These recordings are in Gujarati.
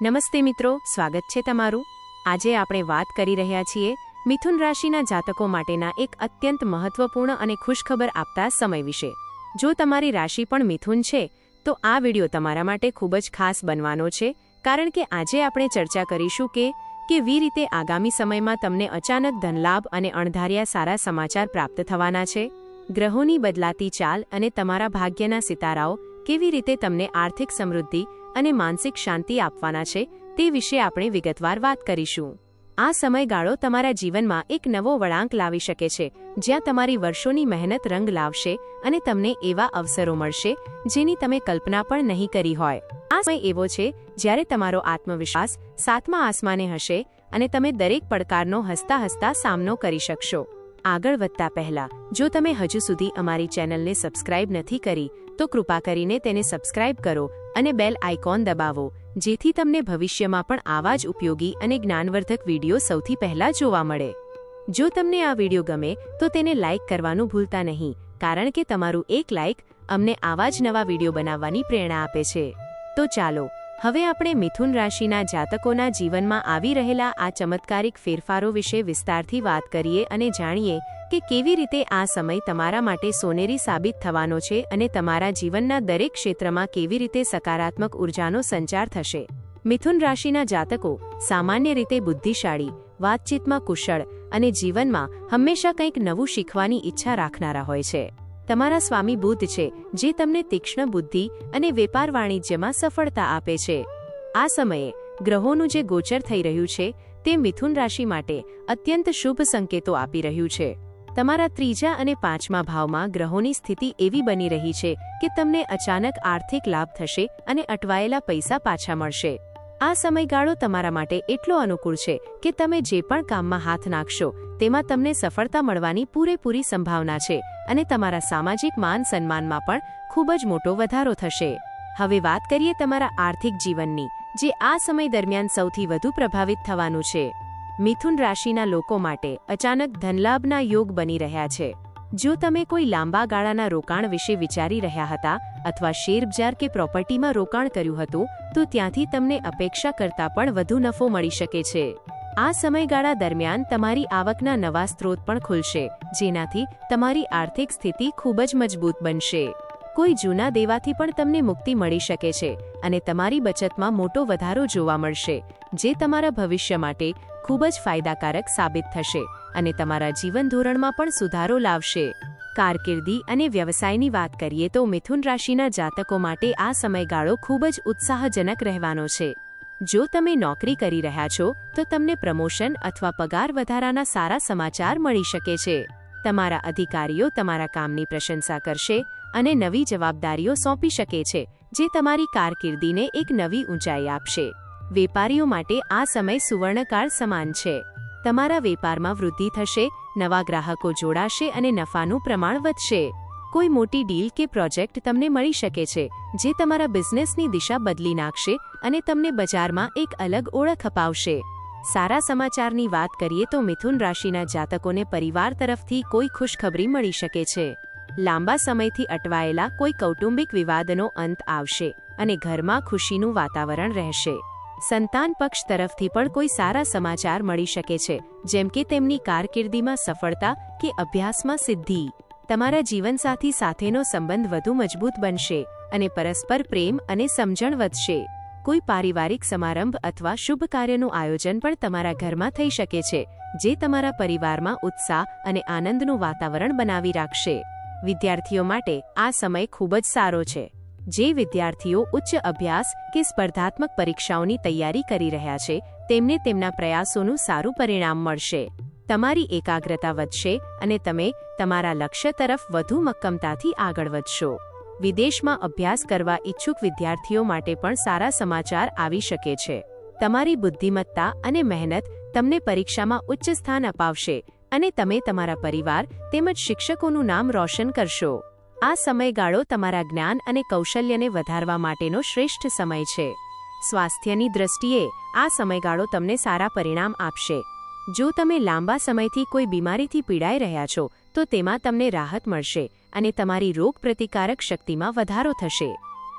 નમસ્તે મિત્રો, સ્વાગત છે તમારું। આજે આપણે વાત કરી રહ્યા છીએ મિથુન રાશિના જાતકો માટેના એક અત્યંત મહત્વપૂર્ણ અને ખુશખબર આપતા સમય વિશે। જો તમારી રાશિ પણ મિથુન છે તો આ વિડિયો તમારા માટે ખૂબ જ ખાસ બનવાનો છે, કારણ કે આજે આપણે ચર્ચા કરીશું કે કેવી રીતે આગામી સમયમાં તમને અચાનક ધનલાભ અને અણધાર્યા સારા સમાચાર પ્રાપ્ત થવાના છે। ગ્રહોની બદલાતી ચાલ અને તમારા ભાગ્યના સિતારાઓ કેવી રીતે તમને આર્થિક સમૃદ્ધિ અને માનસિક શાંતિ આપવાના છે તે વિશે આપણે વિગતવાર વાત કરીશું। આ સમયગાળો તમારા જીવનમાં એક નવો વળાંક લાવી શકે છે, જ્યાં તમારી વર્ષોની મહેનત રંગ લાવશે અને તમને એવા અવસરો મળશે જેની તમે કલ્પના પણ નહીં કરી હોય। આ સમય એવો છે જ્યારે તમારો આત્મવિશ્વાસ સાતમા આસમાને હશે અને તમે દરેક પડકારનો હસતા હસતા સામનો કરી શકશો। આગળ વધતા પહેલા, જો તમે હજુ સુધી અમારી ચેનલને સબસ્ક્રાઇબ નથી કરી તો કૃપા કરીને તેને સબસ્ક્રાઇબ કરો અને બેલ આઇકોન દબાવો, જેથી તમને ભવિષ્યમાં પણ આવા જ ઉપયોગી અને જ્ઞાનવર્ધક વિડીયો સૌથી પહેલા જોવા મળે। જો તમને આ વિડીયો ગમે તો તેને લાઇક કરવાનું ભૂલતા નહીં, કારણ કે તમારું એક લાઇક અમને આવા જ નવા વિડીયો બનાવવાની પ્રેરણા આપે છે। તો ચાલો હવે આપણે મિથુન રાશિના જાતકોના જીવનમાં આવી રહેલા આ ચમત્કારિક ફેરફારો વિશે વિસ્તારથી વાત કરીએ અને જાણીએ કે કેવી રીતે આ સમય તમારા માટે સોનેરી સાબિત થવાનો છે અને તમારા જીવનના દરેક ક્ષેત્રમાં કેવી રીતે સકારાત્મક ઉર્જાનો સંચાર થશે। મિથુન રાશિના જાતકો સામાન્ય રીતે બુદ્ધિશાળી, વાતચીતમાં કુશળ અને જીવનમાં હંમેશા કંઈક નવું શીખવાની ઈચ્છા રાખનારા હોય છે। તમારા સ્વામી બુધ છે, જે તમને તીક્ષ્ણ બુદ્ધિ અને વેપાર વાણિજ્યમાં સફળતા આપે છે। આ સમયે ગ્રહોનું જે ગોચર થઈ રહ્યું છે તે મિથુન રાશિ માટે અત્યંત શુભ સંકેતો આપી રહ્યું છે। તમારા ત્રીજા અને પાંચમા ભાવમાં ગ્રહોની સ્થિતિ એવી બની રહી છે કે તમને અચાનક આર્થિક લાભ થશે અને અટવાયેલા પૈસા પાછા મળશે। આ સમયગાળો તમારા માટે એટલો અનુકૂળ છે કે તમે જે પણ કામમાં હાથ નાખશો તેમાં તમને સફળતા મળવાની પૂરેપૂરી સંભાવના છે અને તમારા સામાજિક માન સન્માનમાં પણ ખૂબ જ મોટો વધારો થશે। હવે વાત કરીએ તમારા આર્થિક જીવનની, જે આ સમય દરમિયાન સૌથી વધુ પ્રભાવિત થવાનું છે। મિથુન રાશિના લોકો માટે અચાનક ધનલાભના યોગ બની રહ્યા છે। જો તમે કોઈ લાંબા ગાળાના રોકાણ વિશે વિચારી રહ્યા હતા અથવા શેરબજાર કે પ્રોપર્ટીમાં રોકાણ કર્યું હતું તો ત્યાંથી તમને અપેક્ષા કરતાં પણ વધુ નફો મળી શકે છે। આ સમયગાળા દરમિયાન તમારી આવકના નવા સ્ત્રોત પણ ખુલશે, જેનાથી તમારી આર્થિક સ્થિતિ ખૂબ જ મજબૂત બનશે। કોઈ જૂના દેવાથી પણ તમને મુક્તિ મળી શકે છે અને તમારી બચતમાં મોટો વધારો જોવા મળશે, જે તમારા ભવિષ્ય માટે ખૂબ જ ફાયદાકારક સાબિત થશે અને તમારા જીવન ધોરણમાં પણ સુધારો લાવશે। કારકિર્દી અને વ્યવસાયની વાત કરીએ તો મિથુન રાશિના જાતકો માટે આ સમયગાળો ખૂબ જ ઉત્સાહજનક રહેવાનો છે। જો તમે નોકરી કરી રહ્યા છો તો તમને પ્રમોશન અથવા પગાર વધારાના સારા સમાચાર મળી શકે છે। તમારા અધિકારીઓ તમારા કામની પ્રશંસા કરશે અને નવી જવાબદારીઓ સોંપી શકે છે, જે તમારી કારકિર્દીને એક નવી ઊંચાઈ આપશે। વેપારીઓ માટે આ સમય સુવર્ણકાળ સમાન છે। તમારા વેપારમાં વૃદ્ધિ થશે, નવા ગ્રાહકો જોડાશે અને નફાનું પ્રમાણ વધશે। કોઈ મોટી ડીલ કે પ્રોજેક્ટ તમને મળી શકે છે, જે તમારા બિઝનેસની દિશા બદલી નાખશે અને તમને બજારમાં એક અલગ ઓળખ અપાવશે। સારા સમાચારની વાત કરીએ તો મિથુન રાશિના જાતકોને પરિવાર તરફથી કોઈ ખુશખબરી મળી શકે છે। લાંબા સમયથી અટવાયેલા કોઈ કૌટુંબિક વિવાદનો અંત આવશે અને ઘરમાં ખુશીનું વાતાવરણ રહેશે। સંતાન પક્ષ તરફથી પણ કોઈ સારા સમાચાર મળી શકે છે, જેમ કે તેમની કારકિર્દીમાં સફળતા કે અભ્યાસમાં સિદ્ધિ। તમારા જીવનસાથી સાથેનો સંબંધ વધુ મજબૂત બનશે અને પરસ્પર પ્રેમ અને સમજણ વધશે। કોઈ પારિવારિક સમારંભ અથવા શુભ કાર્યનું આયોજન પણ તમારા ઘરમાં થઈ શકે છે, જે તમારા પરિવારમાં ઉત્સાહ અને આનંદનું વાતાવરણ બનાવી રાખશે। વિદ્યાર્થીઓ માટે આ સમય ખૂબ જ સારો છે। જે વિદ્યાર્થીઓ ઉચ્ચ અભ્યાસ કે સ્પર્ધાત્મક પરીક્ષાઓની તૈયારી કરી રહ્યા છે તેમને તેમના પ્રયાસોનું સારું પરિણામ મળશે। તમારી એકાગ્રતા વધશે અને તમે તમારા લક્ષ્ય તરફ વધુ મક્કમતાથી આગળ વધશો। વિદેશમાં અભ્યાસ કરવા ઈચ્છુક વિદ્યાર્થીઓ માટે પણ સારા સમાચાર આવી શકે છે। તમારી બુદ્ધિમત્તા અને મહેનત તમને પરીક્ષામાં ઉચ્ચ સ્થાન અપાવશે અને તમે તમારા પરિવાર તેમજ શિક્ષકોનું નામ રોશન કરશો। આ સમયગાળો તમારા જ્ઞાન અને કૌશલ્યને વધારવા માટેનો શ્રેષ્ઠ સમય છે। સ્વાસ્થ્યની દ્રષ્ટિએ આ સમયગાળો તમને સારા પરિણામ આપશે। જો તમે લાંબા સમયથી કોઈ બીમારીથી પીડાઈ રહ્યા છો તો તેમાં તમને રાહત મળશે અને તમારી રોગ પ્રતિકારક શક્તિમાં વધારો થશે।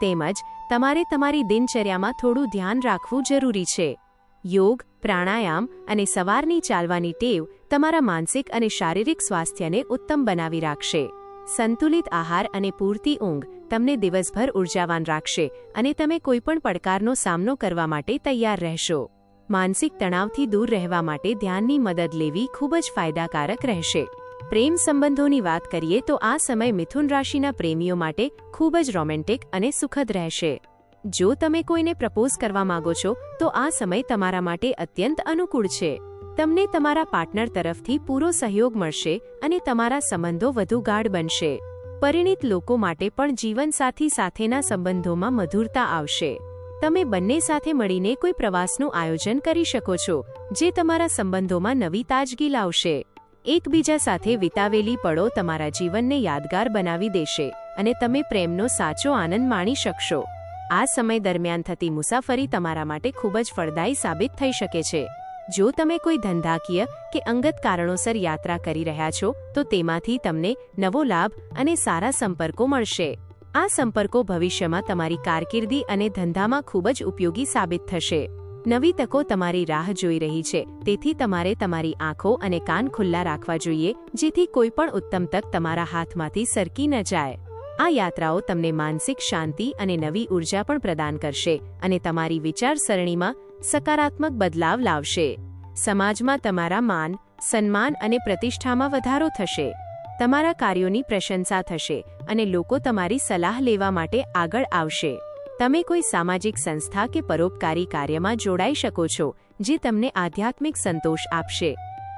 તેમજ તમારે તમારી દિનચર્યામાં થોડું ધ્યાન રાખવું જરૂરી છે. યોગ, પ્રાણાયામ અને સવારની ચાલવાની ટેવ તમારા માનસિક અને શારીરિક સ્વાસ્થ્યને ઉત્તમ બનાવી રાખશે. સંતુલિત આહાર અને પૂરતી ઊંઘ તમને દિવસભર ઉર્જાવાન રાખશે અને તમે કોઈપણ પડકારનો સામનો કરવા માટે તૈયાર રહેશો. માનસિક તણાવથી દૂર રહેવા માટે ધ્યાનની મદદ લેવી ખૂબ જ ફાયદાકારક રહેશે. પ્રેમ સંબંધોની વાત કરીએ તો આ સમય મિથુન રાશિના પ્રેમીઓ માટે ખૂબ જ રોમેન્ટિક અને સુખદ રહેશે. જો તમે કોઈને પ્રપોઝ કરવા માંગો છો તો આ સમય તમારા માટે અત્યંત અનુકૂળ છે. તમને તમારા પાર્ટનર તરફથી પૂરો સહયોગ મળશે અને તમારા સંબંધો વધુ ગાઢ બનશે. પરિણીત લોકો માટે પણ જીવનસાથી સાથેના સંબંધોમાં મધુરતા આવશે. તમે બંને સાથે મળીને કોઈ પ્રવાસનું આયોજન કરી શકો છો, જે તમારા સંબંધોમાં નવી તાજગી લાવશે. એકબીજા સાથે વિતાવેલી પળો તમારા જીવનને યાદગાર બનાવી દેશે અને તમે પ્રેમનો સાચો આનંદ માણી શકશો. આ સમય દરમિયાન થતી મુસાફરી તમારા માટે ખૂબ જ ફળદાયી સાબિત થઈ શકે છે. જો તમે કોઈ ધંધાકીય કે અંગત કારણોસર યાત્રા કરી રહ્યા છો તો તેમાંથી તમને નવો લાભ અને સારા સંપર્કો મળશે. આ સંપર્કો ભવિષ્યમાં તમારી કારકિર્દી અને ધંધામાં ખૂબ જ ઉપયોગી સાબિત થશે. નવી તકો તમારી રાહ જોઈ રહી છે, તેથી તમારે તમારી આંખો અને કાન ખુલ્લા રાખવા જોઈએ, જેથી કોઈ પણ ઉત્તમ તક તમારા હાથમાંથી સરકી ન જાય. આ યાત્રાઓ તમને માનસિક શાંતિ અને નવી ઉર્જા પણ પ્રદાન કરશે અને તમારી વિચારસરણીમાં સકારાત્મક બદલાવ લાવશે. સમાજમાં તમારા માન, સન્માન અને પ્રતિષ્ઠામાં વધારો થશે. તમારા કાર્યોની પ્રશંસા થશે અને લોકો તમારી સલાહ લેવા માટે આગળ આવશે. તમે કોઈ સામાજિક સંસ્થા કે પરોપકારી કાર્યમાં જોડાઈ શકો છો, જે તમને આધ્યાત્મિક સંતોષ આપશે.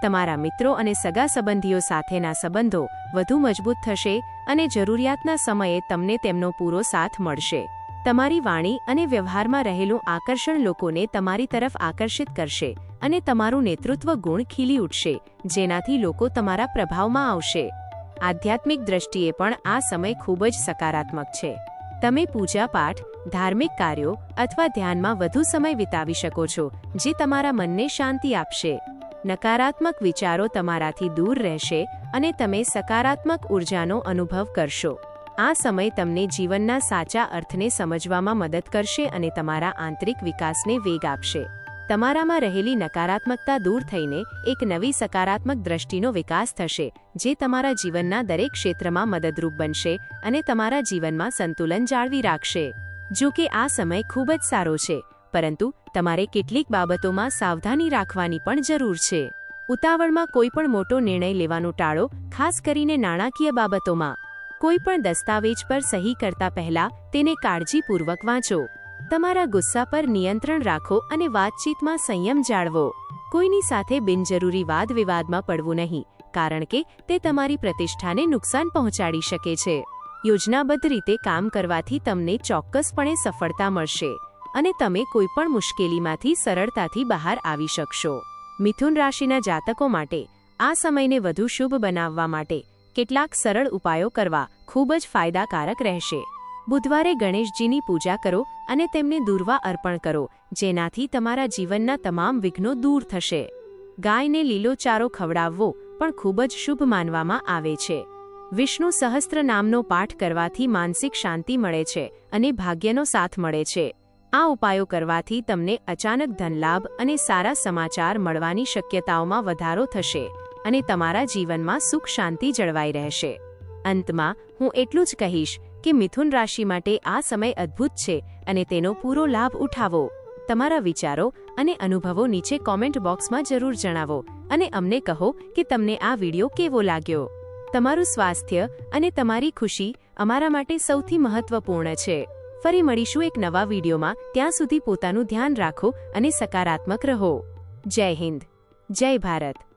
તમારા મિત્રો અને સગા સંબંધીઓ સાથેના સંબંધો વધુ મજબૂત થશે અને જરૂરિયાતના સમયે તમને તેમનો પૂરો સાથ મળશે. તમારી વાણી અને વ્યવહારમાં રહેલું આકર્ષણ લોકોને તમારી તરફ આકર્ષિત કરશે અને તમારું નેતૃત્વ ગુણ ખીલી ઉઠશે, જેનાથી લોકો તમારા પ્રભાવમાં આવશે. આધ્યાત્મિક દ્રષ્ટિએ પણ આ સમય ખૂબ જ સકારાત્મક છે. તમે પૂજાપાઠ, ધાર્મિક કાર્યો અથવા ધ્યાનમાં વધુ સમય વિતાવી શકો છો, જે તમારા મનને શાંતિ આપશે. નકારાત્મક વિચારો તમારાથી દૂર રહેશે અને તમે સકારાત્મક ઉર્જાનો અનુભવ કરશો. આ સમય તમને જીવનના સાચા અર્થને સમજવામાં મદદ કરશે અને તમારા આંતરિક વિકાસને વેગ આપશે. તમારામાં રહેલી નકારાત્મકતા દૂર થઈને એક નવી સકારાત્મક દ્રષ્ટિનો વિકાસ થશે, જે તમારા જીવનના દરેક ક્ષેત્રમાં મદદરૂપ બનશે અને તમારા જીવનમાં સંતુલન જાળવી રાખશે. જો કે આ સમય ખૂબ જ સારો છે, પરંતુ તમારે કેટલીક બાબતોમાં સાવધાની રાખવાની પણ જરૂર છે. ઉતાવળમાં કોઈ પણ મોટો નિર્ણય લેવાનું ટાળો, ખાસ કરીને નાણાકીય બાબતોમાં. કોઈ પણ દસ્તાવેજ પર સહી કરતા પહેલા તેને કાળજીપૂર્વક વાંચો. તમારા ગુસ્સા પર નિયંત્રણ રાખો અને વાતચીતમાં સંયમ જાળવો. કોઈની સાથે બિનજરૂરી વાદ વિવાદમાં પડવું નહીં, કારણ કે તે તમારી પ્રતિષ્ઠાને નુકસાન પહોંચાડી શકે છે. યોજનાબદ્ધ રીતે કામ કરવાથી તમને ચોક્કસપણે સફળતા મળશે અને તમે કોઈપણ મુશ્કેલીમાંથી સરળતાથી બહાર આવી શકશો. મિથુન રાશિના જાતકો માટે આ સમયને વધુ શુભ બનાવવા માટે કેટલાક સરળ ઉપાયો કરવા ખૂબ જ ફાયદાકારક રહેશે. બુધવારે ગણેશજીની પૂજા કરો અને તેમને દૂર્વા અર્પણ કરો, જેનાથી તમારા જીવનના તમામ વિઘ્નો દૂર થશે. ગાયને લીલો ચારો ખવડાવવો પણ ખૂબ જ શુભ માનવામાં આવે છે. વિષ્ણુ સહસ્ત્ર નામનો પાઠ કરવાથી માનસિક શાંતિ મળે છે અને ભાગ્યનો સાથ મળે છે. આ ઉપાયો કરવાથી તમને અચાનક ધનલાભ અને સારા સમાચાર મળવાની શક્યતાઓમાં વધારો થશે અને તમારા જીવનમાં સુખ શાંતિ જળવાઈ રહેશે. અંતમાં હું એટલું જ કહીશ કે મિથુન રાશિ માટે આ સમય અદ્ભુત છે અને તેનો પૂરો લાભ ઉઠાવો. તમારા વિચારો અને અનુભવો નીચે કોમેન્ટ બોક્સમાં જરૂર જણાવો અને અમને કહો કે તમને આ વિડિયો કેવો લાગ્યો. તમારું સ્વાસ્થ્ય અને તમારી ખુશી અમારા માટે સૌથી મહત્વપૂર્ણ છે. ફરી મળીશું એક નવા વિડિયોમાં. ત્યાં સુધી પોતાનું ધ્યાન રાખો અને સકારાત્મક રહો. જય હિન્દ, જય ભારત.